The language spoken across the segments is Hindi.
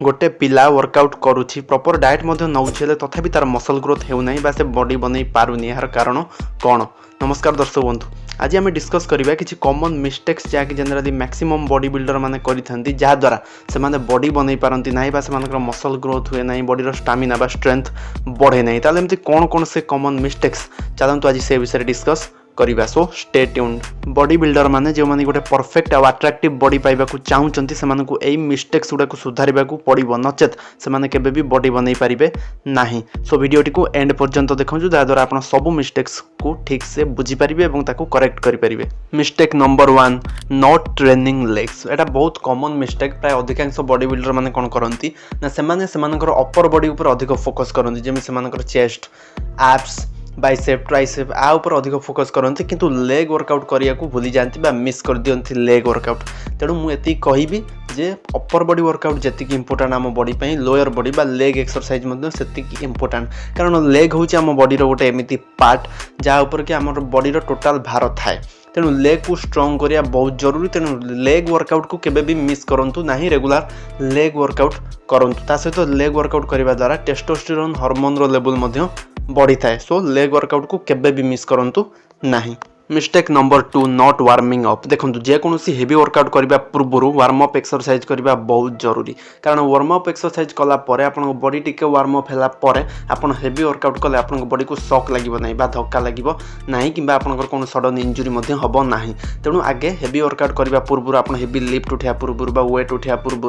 गोटे पिला वर्कआउट करुच्ची प्रॉपर डाएट नौचे तथापि तार मसल ग्रोथ होना बा से बॉडी बन पारुनी यार कारण कौन। नमस्कार दर्शक बंधु, आज आम डिस्कस करवा कि कॉमन मिस्टेक्स जहाँकि जनराली मैक्सिमम बॉडी बिल्डर मैंने करें जहाद्वारा से बॉडी बन पारती ना बा से मसल ग्रोथ हुए ना बॉडी स्टामिना बा स्ट्रेंथ बढ़े ना ताले एमती कौन कौन से कॉमन मिस्टेक्स चलतु आज से विषय डिस्कस करवा। So stay tuned. Body builder माने जो माने गोटे परफेक्ट आ अट्रैक्टिव बॉडी पाइबा चाहूँगी से एई मिस्टेक्स गुड़ा सुधार पड़ो नचेत से केबे भी बॉडी बन पारे ना। सो वीडियोटी को एंड पर्यंत देखो जहाद्वारा आप सब मिस्टेक्स को ठीक से बुझीपारे और करेक्ट करेंगे। Mistake number 1, not training legs. एटा बहुत कॉमन मिस्टेक। प्राय अधिकांश बॉडी बिल्डर माने कौन करती ना से अपर बॉडी उपर अधिक फोकस करती जमी से चेस्ट एब्स बाइसेप ट्राइसेप आ ऊपर अधिक फोकस करते किंतु लेग वर्कआउट करने को भूली जाती बा मिस कर दियंती लेग वर्कआउट। तेणु मुझे कहबी जे अपर बॉडी वर्कआउट जी इंपोर्टाट आम बॉडी पे लोअर बॉडी बा लेग एक्सरसाइज से इंपोर्टाट कारण लेग हूँ आम बॉडीर गोटे एमती पार्ट जहाँ उपर कि आम बॉडीर टोटाल भार थाए। तेणु लेग को स्ट्रंग करिया बहुत जरूरी। तेणु लेग वर्कआउट को केबे भी मिस करंतु नाही, रेगुलर लेग वर्कआउट करंतु। ता सहित लेग वर्कआउट करने द्वारा टेस्टोस्टेरोन हार्मोन रो लेवल मध्य बढ़ी थाए। सो लेग वर्कआउट को केबे भी मिस करंतु नाही। Mistake number 2, not warming up. देखो जेकोसी हेवी वर्कआउट करने पूर्व वार्म अप एक्सरसाइज करने बहुत जरूरी कारण वार्म अप एक्सरसाइज कला परे आपन बॉडी टिके वार्म अप हैला परे आपन हेवी वर्कआउट कले आपन बॉडी को शॉक लागिबो नाही बा धक्का लागिबो नाही किबा आपन कोन सडन इंजुरी मध्ये हबो नाही। तेणु आगे हेवी वर्कआउट करने पूर्व आपन हेवी लिफ्ट उठिया पूर्व बा वेट उठिया पूर्व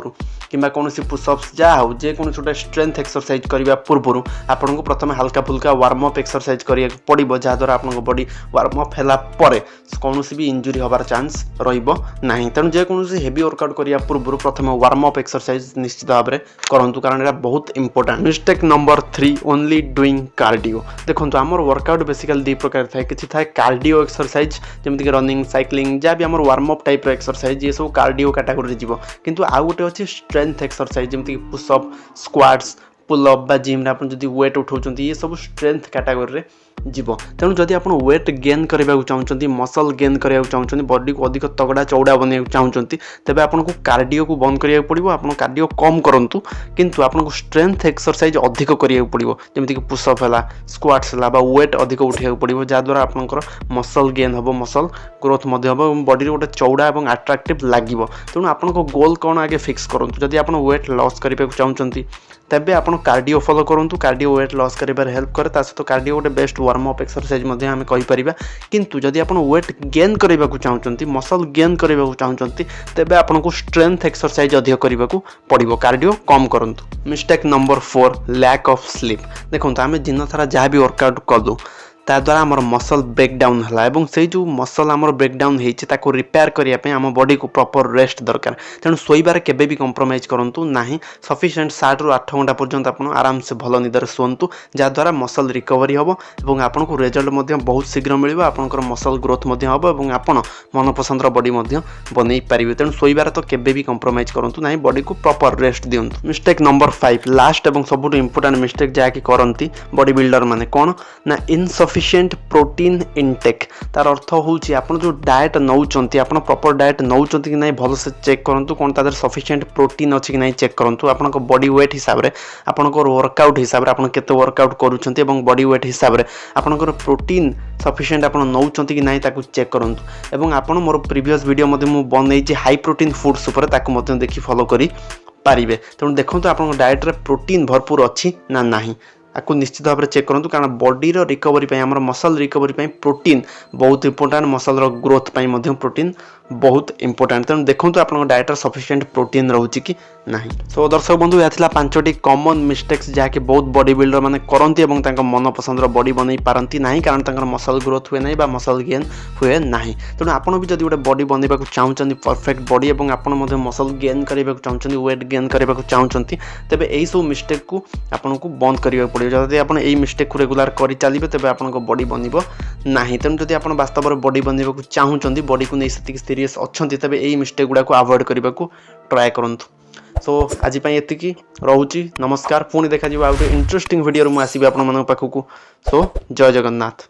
किबा कोनसी पुशअप्स जा हो जे कोन छोटा स्ट्रेंथ एक्सरसाइज करने पूर्व आपन को प्रथम हल्का फुल्का वार्म अप एक्सरसाइज करिया पड़िबो जहा द्वारा आपन बॉडी वार्म अप हैला परे कौन भी इंजुरी हबार चांस रहिबो नाही। तेणु जेकोसी हेवी वर्कआउट करिया पूर्व प्रथम वार्म अप एक्सरसाइज निश्चित भाव में करंतु कारण एटा बहुत important. Mistake number 3, only doing cardio. देखो आमर वर्कआउट बेसिकली दु प्रकार थाए, किछि थाए कार्डियो एक्सरसाइज जमिति कि रनिंग साइक्लिंग जहाँ भी आमर वार्म अप टाइप एक्सरसाइज ये सब कार्डियो कैटेगरी जीवो किंतु आउ गोटे अछि स्ट्रेंथ एक्सरसाइज जमिति कि पुशअप स्क्वाट्स पुलअप बा जिम रे आपन जदि वेट उठाउछंती ये सब स्ट्रेंथ कैटेगरी रे जीव। तेणु जदि आप वेट गेन करने चाहते मसल गेन करने चाहते बॉडी को अधिक तगड़ा चौड़ा बनवाक चाहते तेज आपको कार्डियो को बंद करा पड़ो। आप कार्डियो कम करूँ किंतु आपको स्ट्रेंथ एक्सरसाइज अधिक करा पड़ो जमीक कि पुशअप है स्क्वाट्स है वेट अधिक उठा पड़ो जहाद्वारा आपंकर मसल गेन हम मसल ग्रोथ हम बॉडी गोटे चौड़ा और अट्राक्टिव लगे। तेणु आपको गोल कौन आगे फिक्स करूँ जदि आप वेट लॉस करने चाहते तेबे आप कार्डियो फॉलो करूँ। कार्डियो वेट लॉस कर हेल्प करे सहित कार्डियो गोटे बेस्ट वार्म अप एक्सरसाइज आम कहीपर किंतु जदि आप वेट गेन करने चाहते मसल गेन करने चाहते तेबे आपको स्ट्रेंथ एक्सरसाइज अधिक करने को पड़ो कार्डियो कम करूँ। Mistake number 4, lack of sleep. देखो आम दिन सारा जहाँ भी वर्कआउट कलु ताद्वारा आमर मसल ब्रेकडाउन है से जो मसल आमर ब्रेकडाउन होता रिपेयर करने आम बॉडी को प्रॉपर रेस्ट दरकार। तेणु शोबार केबे भी कंप्रोमाइज करूँ ना। सफिशिएंट 7 ରୁ 8 घंटा पर्यंत आप आराम से भल निदर शुंतु जहाद्वारा मसल रिकवरी हम और आपको रिजल्ट बहुत शीघ्र मिल आपंकर मसल ग्रोथ हम और आप मनपसंद बॉडी बनई पारे। तेणु शोबार तो केबे भी कंप्रोमाइज करूँ ना, बॉडी को प्रॉपर रेस्ट दिंतु। मिस्टेक नंबर 5, लास्ट और सबुठ इंपोर्टेंट मिस्टेक जहाँकि करती बॉडी बिल्डर मैंने कौन ना इनसफिशिएंट प्रोटीन इनटेक। तार अर्थ होची आपन जो डाएट नौचंती आपन प्रॉपर डाएट नौचंती कि नहीं भल से चेक करंतु कोन तादर सफिशिएंट प्रोटीन अछि कि नहीं चेक करंतु। आपन को बॉडी वेट हिसाब रे आपन को वर्कआउट हिसाब रे आपन केते वर्कआउट करूछंती एवं बॉडी वेट हिसाब रे आपन को प्रोटीन सफिशिएंट आपन नौचंती कि नहीं ताकू चेक करंतु। एवं आपन मोर प्रीवियस वीडियो मध्ये मु बनैछि हाई प्रोटीन फूड्स ऊपर ताकू मध्ये देखि फॉलो करी पारिबे। तेणु देखंतु आपन डाएट रे प्रोटीन भरपूर अछि ना नाही आपको निश्चित भाव में चेक करूँ कारण बॉडी रिकवरी आम मसल रिकवरी प्रोटीन बहुत इंपोर्टेंट मसल ग्रोथ प्रोटीन बहुत इंपोर्टेंट। तेणु देखो आप डाएट सफिशिएंट प्रोटीन रोचे कि नहीं। सो दर्शक बंधु यह 5टी कॉमन मिस्टेक्स जहाँकि बहुत बॉडी बिल्डर मैंने करती और मन पसंद बॉडी बनई पारती ना कारण मसल ग्रोथ हुए ना मसल गेन हुए ना। तेणु आप भी जब गोटे बॉडी बनवा चाहते परफेक्ट बॉडी और आप मसल गेन करने चाहते वेट गेन करने चाहते तेज यही सब मिस्टेक को आपको बंद करने पड़ो। जब आप मिस्टेक को रेगुलर कर चलिए तेज आप बॉडी बनब ना। तेणु जब आप वास्तव में बॉडी बनवा चाहते बॉडी को नहीं से सीरीयस अच्छा तेज यही मिस्टेक गुड़ा को अवॉइड करने को ट्राए करूँ। सो आज एति रोची नमस्कार। पुणी देखा आउ इंटरेस्टिंग वीडियो मुझे आसबि आपण पाखक। सो जय जगन्नाथ।